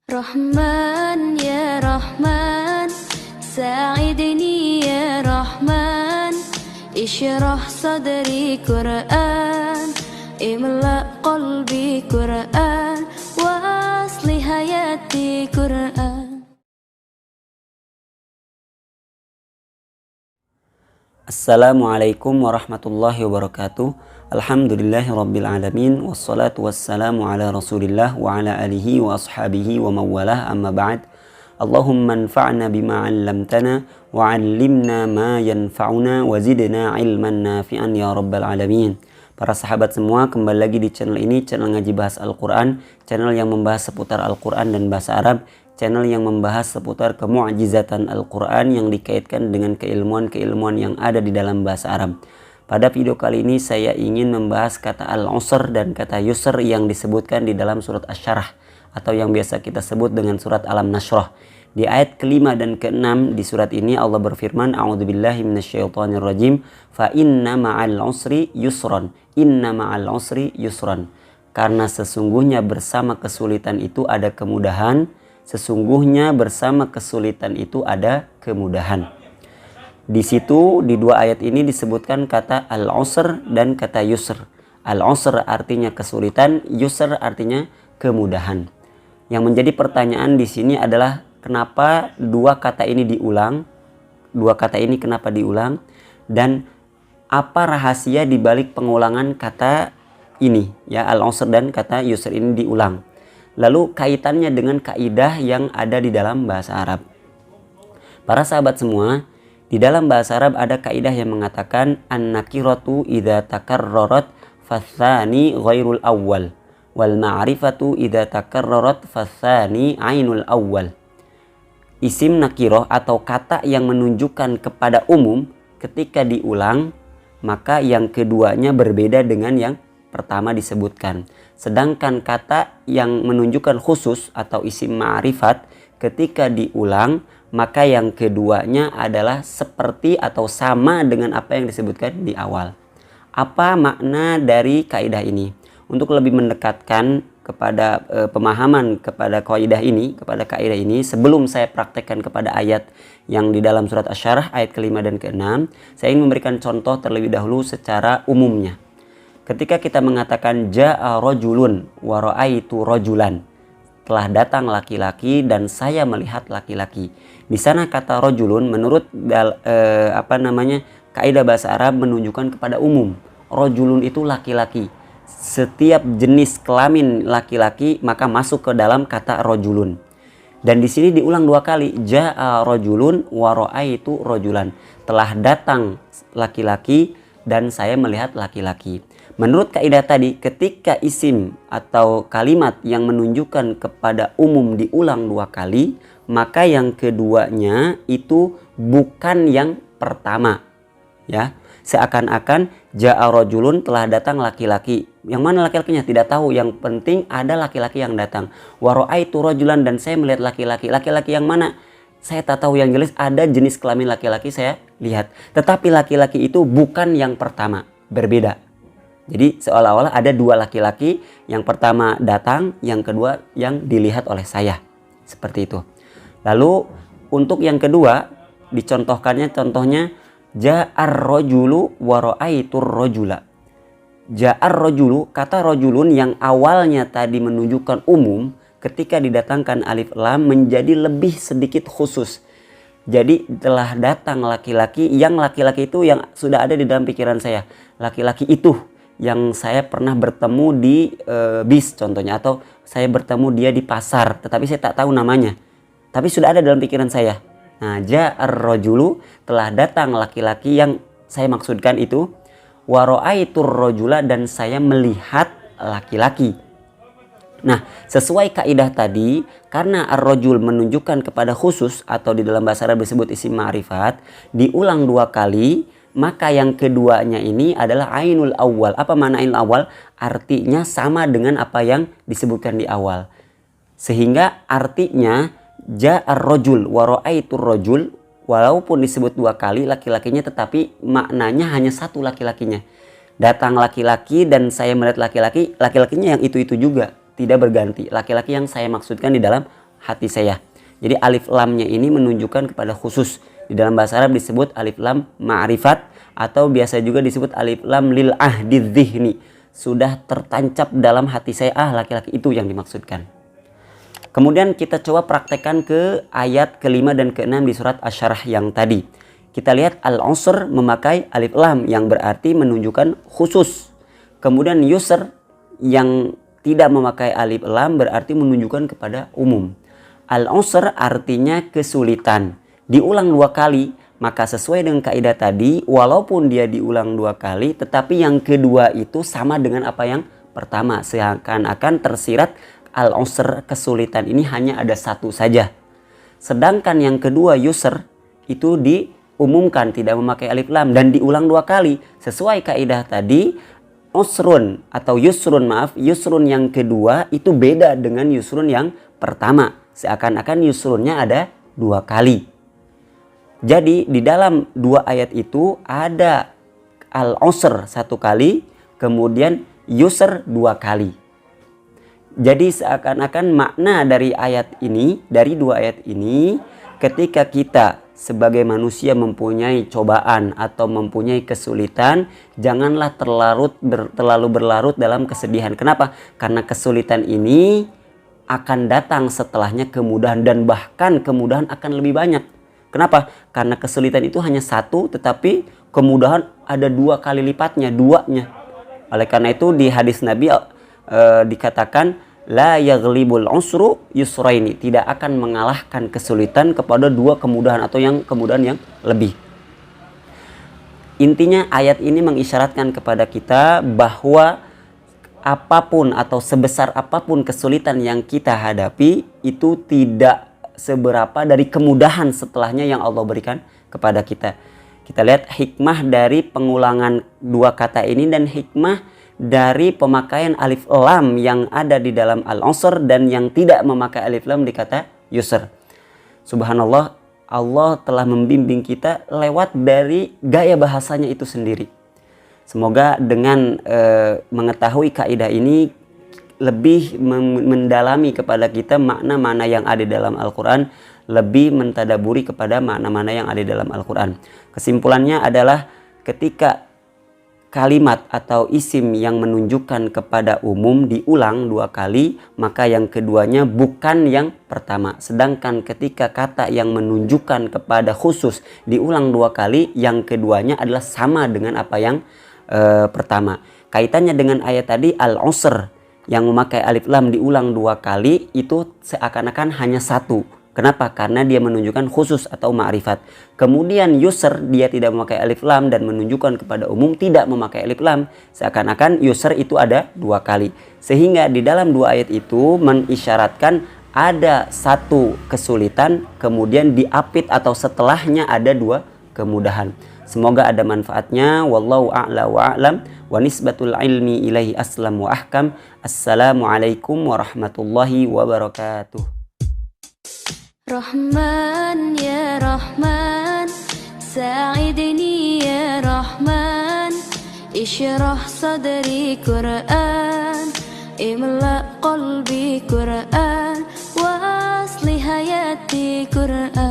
Rahman ya Rahman, sa'idni ya Rahman, ishrah sadri Quran, imla qalbi Quran, wa asli hayati Quran. Assalamualaikum warahmatullahi wabarakatuh. Alhamdulillahi rabbil alamin. Wassalatu wassalamu ala rasulillah wa ala alihi wa ashabihi wa mawalah, amma ba'd. Allahumma anfa'na bima 'allamtana wa 'allimna ma yanfa'una wa zidna ilman nafi'an ya rabbal alamin. Para sahabat semua, kembali lagi di channel ini, channel Ngaji Bahas Al-Quran, channel yang membahas seputar Al-Quran dan bahasa Arab, channel yang membahas seputar kemu'jizatan Al-Quran yang dikaitkan dengan keilmuan-keilmuan yang ada di dalam bahasa Arab. Pada video kali ini saya ingin membahas kata al-usr dan kata yusr yang disebutkan di dalam surat Asy-Syarah atau yang biasa kita sebut dengan surat Alam-Nashrah. Di ayat ke-5 dan ke-6 di surat ini Allah berfirman, A'udzubillahi minasyaitonirrajim, fa inna ma'al usri yusran. Inna ma'al usri yusran. Karena sesungguhnya bersama kesulitan itu ada kemudahan. Sesungguhnya bersama kesulitan itu ada kemudahan. Di situ di dua ayat ini disebutkan kata al-usr dan kata yusr. Al-usr artinya kesulitan, yusr artinya kemudahan. Yang menjadi pertanyaan di sini adalah kenapa dua kata ini diulang? Dua kata ini kenapa diulang? Dan apa rahasia di balik pengulangan kata ini, ya, al-usr dan kata yusr ini diulang? Lalu kaitannya dengan kaidah yang ada di dalam bahasa Arab. Para sahabat semua, di dalam bahasa Arab ada kaidah yang mengatakan an-nakiratu idza takarrarat fatsani ghairul awwal wal ma'rifatu idza takarrarat fatsani ainul awwal. Isim nakirah atau kata yang menunjukkan kepada umum ketika diulang, maka yang keduanya berbeda dengan yang pertama disebutkan. Sedangkan kata yang menunjukkan khusus atau isim ma'rifat ketika diulang, maka yang keduanya adalah seperti atau sama dengan apa yang disebutkan di awal. Apa makna dari kaidah ini? Untuk lebih mendekatkan kepada pemahaman kepada kaidah ini, sebelum saya praktekkan kepada ayat yang di dalam surat Asy-Syarah ayat ke-5 dan ke-6, saya ingin memberikan contoh terlebih dahulu secara umumnya. Ketika kita mengatakan ja'a rajulun wa ra'aitu rajulan, telah datang laki-laki dan saya melihat laki-laki. Di sana kata rajulun menurut kaidah bahasa Arab menunjukkan kepada umum. Rajulun itu laki-laki. Setiap jenis kelamin laki-laki maka masuk ke dalam kata rajulun. Dan di sini diulang dua kali, jaa rajulun wa ra'aitu rajulan. Telah datang laki-laki dan saya melihat laki-laki. Menurut kaidah tadi, ketika isim atau kalimat yang menunjukkan kepada umum diulang dua kali, maka yang keduanya itu bukan yang pertama. Ya, seakan-akan ja'a rajulun, telah datang laki-laki. Yang mana laki-lakinya tidak tahu, yang penting ada laki-laki yang datang. Wa ra'aitu rajulan, dan saya melihat laki-laki. Laki-laki yang mana? Saya tak tahu, yang jelas ada jenis kelamin laki-laki saya lihat. Tetapi laki-laki itu bukan yang pertama, berbeda. Jadi seolah-olah ada dua laki-laki, yang pertama datang, yang kedua yang dilihat oleh saya. Seperti itu. Lalu untuk yang kedua contohnya ja'ar rajulu wa ra'aitur rajula. Ja'ar rajulu, kata rajulun yang awalnya tadi menunjukkan umum, ketika didatangkan alif lam menjadi lebih sedikit khusus. Jadi telah datang laki-laki, yang laki-laki itu yang sudah ada di dalam pikiran saya. Laki-laki itu yang saya pernah bertemu di bis contohnya, atau saya bertemu dia di pasar tetapi saya tak tahu namanya, tapi sudah ada dalam pikiran saya. Nah, ja'ar rajulu, telah datang laki-laki yang saya maksudkan itu, wa ra'aitur rajula, dan saya melihat laki-laki. Nah, sesuai kaidah tadi, karena ar-rajul menunjukkan kepada khusus atau di dalam bahasa Arab disebut isim ma'rifat, diulang dua kali, maka yang keduanya ini adalah ainul awal. Apa makna ainul awal? Artinya sama dengan apa yang disebutkan di awal. Sehingga artinya ja'ar rajul wa ra'aitur rajul, walaupun disebut dua kali laki-lakinya, tetapi maknanya hanya satu laki-lakinya. Datang laki-laki dan saya melihat laki-laki, laki-lakinya yang itu-itu juga, tidak berganti. Laki-laki yang saya maksudkan di dalam hati saya. Jadi alif lamnya ini menunjukkan kepada khusus. Di dalam bahasa Arab disebut alif lam ma'rifat atau biasa juga disebut alif lam lil ahdi dzihni. Sudah tertancap dalam hati saya, laki-laki itu yang dimaksudkan. Kemudian kita coba praktekkan ke ayat ke-5 dan ke-6 di surat Asy-Syarah yang tadi. Kita lihat al-usr memakai alif lam yang berarti menunjukkan khusus. Kemudian yusr yang tidak memakai alif lam berarti menunjukkan kepada umum. Al-usr artinya kesulitan. Diulang 2 kali, maka sesuai dengan kaidah tadi, walaupun dia diulang 2 kali, tetapi yang kedua itu sama dengan apa yang pertama. Seakan-akan tersirat al-usr, kesulitan ini hanya ada 1 saja. Sedangkan yang kedua yusr itu diumumkan tidak memakai alif lam dan diulang 2 kali. Sesuai kaidah tadi, usrun atau yusrun, yusrun yang kedua itu beda dengan yusrun yang pertama. Seakan-akan yusrunnya ada 2 kali. Jadi di dalam 2 ayat itu ada al-usr 1 kali, kemudian yusr 2 kali. Jadi seakan-akan makna dari ayat ini, dari 2 ayat ini, ketika kita sebagai manusia mempunyai cobaan atau mempunyai kesulitan, janganlah terlalu berlarut dalam kesedihan. Kenapa? Karena kesulitan ini akan datang setelahnya kemudahan, dan bahkan kemudahan akan lebih banyak. Kenapa? Karena kesulitan itu hanya 1, tetapi kemudahan ada 2 kali lipatnya, 2-nya. Oleh karena itu di hadis Nabi dikatakan la yaghlibul usru yusraini, tidak akan mengalahkan kesulitan kepada 2 kemudahan atau yang kemudahan yang lebih. Intinya ayat ini mengisyaratkan kepada kita bahwa apapun atau sebesar apapun kesulitan yang kita hadapi itu tidak seberapa dari kemudahan setelahnya yang Allah berikan kepada kita. Kita lihat hikmah dari pengulangan 2 kata ini dan hikmah dari pemakaian alif lam yang ada di dalam al-usr dan yang tidak memakai alif lam di kata yusr. Subhanallah, Allah telah membimbing kita lewat dari gaya bahasanya itu sendiri. Semoga dengan mengetahui kaidah ini lebih mendalami kepada kita makna-makna yang ada dalam Al-Quran, lebih mentadaburi kepada makna-makna yang ada dalam Al-Quran. Kesimpulannya adalah ketika kalimat atau isim yang menunjukkan kepada umum diulang 2 kali, maka yang keduanya bukan yang pertama. Sedangkan ketika kata yang menunjukkan kepada khusus diulang 2 kali, yang keduanya adalah sama dengan apa yang pertama. Kaitannya dengan ayat tadi al-usr yang memakai alif lam diulang 2 kali itu seakan-akan hanya 1. Kenapa? Karena dia menunjukkan khusus atau ma'rifat. Kemudian yusr dia tidak memakai alif lam dan menunjukkan kepada umum tidak memakai alif lam. Seakan-akan yusr itu ada 2 kali. Sehingga di dalam 2 ayat itu mengisyaratkan ada 1 kesulitan, kemudian diapit atau setelahnya ada 2 kemudahan. Semoga ada manfaatnya. Wallahu a'la wa a'lam wa nisbatul ilmi ilaihi aslam wa ahkam. Assalamualaikum warahmatullahi wabarakatuh. Rahman ya Rahman, sa'idni ya Rahman, ishrah sadri Qur'an, imla qalbi Qur'an, wa asli hayati Qur'an.